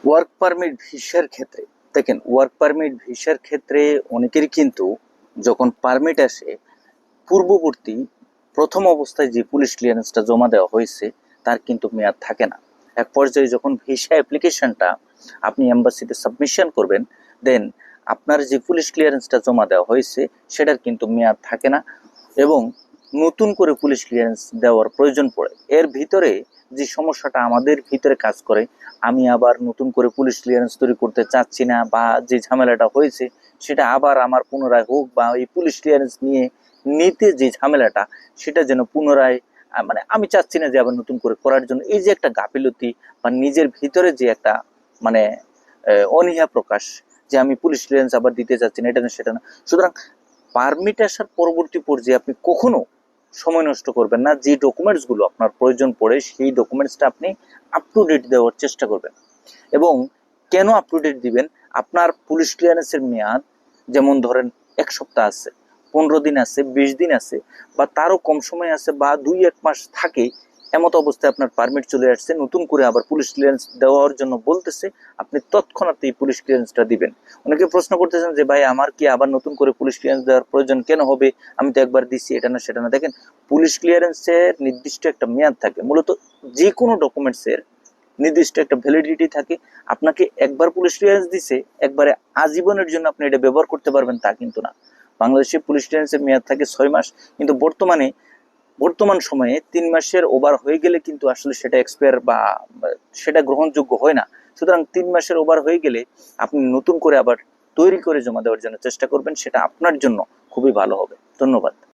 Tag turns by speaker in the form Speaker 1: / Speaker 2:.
Speaker 1: Work permit ভিসার ক্ষেত্রে দেখেন, ওয়ার্ক পারমিট ভিসার ক্ষেত্রে অনেকেরই কিন্তু যখন পারমিট আসে, পূর্ববর্তী প্রথম অবস্থায় যে পুলিশ ক্লিয়ারেন্সটা জমা দেওয়া হয়েছে তার কিন্তু মেয়াদ থাকে না। এক পর্যায়ে যখন ভিসা অ্যাপ্লিকেশনটা আপনি এম্বাসিতে সাবমিশন করবেন, দেন আপনার যে পুলিশ ক্লিয়ারেন্সটা জমা দেওয়া হয়েছে সেটার কিন্তু মেয়াদ থাকে না এবং নতুন করে পুলিশ ক্লিয়ারেন্স দেওয়ার প্রয়োজন পড়ে। এর ভিতরে যে সমস্যাটা আমাদের ভিতরে কাজ করে, আমি আবার নতুন করে পুলিশ ক্লিয়ারেন্স তৈরি করতে চাচ্ছি না, বা যে ঝামেলাটা হয়েছে সেটা আবার আমার পুনরায় হোক, বা এই পুলিশ ক্লিয়ারেন্স নিতে যে ঝামেলাটা সেটা যেন পুনরায় মানে আমি চাচ্ছি না যে আবার নতুন করে করার জন্য। এই যে একটা গাফিলতি বা নিজের ভিতরে যে একটা মানে অনীহা প্রকাশ, যে আমি পুলিশ ক্লিয়ারেন্স আবার দিতে চাচ্ছি না, এটা না সেটা না। সুতরাং পারমিট আসার পরবর্তী পর্যায়ে আপনি কখনো সময় নষ্ট করবেন না। যে ডকুমেন্টসগুলো আপনার প্রয়োজন পড়ে সেই ডকুমেন্টসটা আপনি আপ টু ডেট দেওয়ার চেষ্টা করবেন। এবং কেন আপ টু ডেট দিবেন? আপনার পুলিশ ক্লিয়ারেন্সের মেয়াদ যেমন ধরেন 1 সপ্তাহ আছে, 15 দিন আছে, 20 দিন আছে, বা তারও কম সময় আছে, বা 2-1 মাস থাকে, এমত অবস্থায় আপনার পারমিট চলে আসছে, নতুন করে আবার পুলিশ ক্লিয়ারেন্স দেওয়ার জন্য বলতেছে, আপনি তৎক্ষণাৎ এই পুলিশ ক্লিয়ারেন্সটা দিবেন। অনেকে প্রশ্ন করতেছেন যে ভাই আমার কি আবার নতুন করে পুলিশ ক্লিয়ারেন্স দেওয়ার প্রয়োজন কেন হবে, আমি তো একবার দিচ্ছি, এটা না সেটা না। দেখেন, পুলিশ ক্লিয়ারেন্সের নির্দিষ্ট একটা মেয়াদ থাকে। মূলত যে কোনো ডকুমেন্টসের নির্দিষ্ট একটা ভ্যালিডিটি থাকে। আপনাকে একবার পুলিশ ক্লিয়ারেন্স দিছে, একবারে আজীবনের জন্য আপনি এটা ব্যবহার করতে পারবেন তা কিন্তু না। বাংলাদেশে পুলিশ ক্লিয়ারেন্সের মেয়াদ থাকে 6 মাস, কিন্তু বর্তমান সময়ে 3 মাসের ওভার হয়ে গেলে কিন্তু আসলে সেটা এক্সপায়ার বা সেটা গ্রহণযোগ্য হয় না। সুতরাং 3 মাসের ওভার হয়ে গেলে আপনি নতুন করে আবার তৈরি করে জমা দেওয়ার জন্য চেষ্টা করবেন, সেটা আপনার জন্য খুবই ভালো হবে। ধন্যবাদ।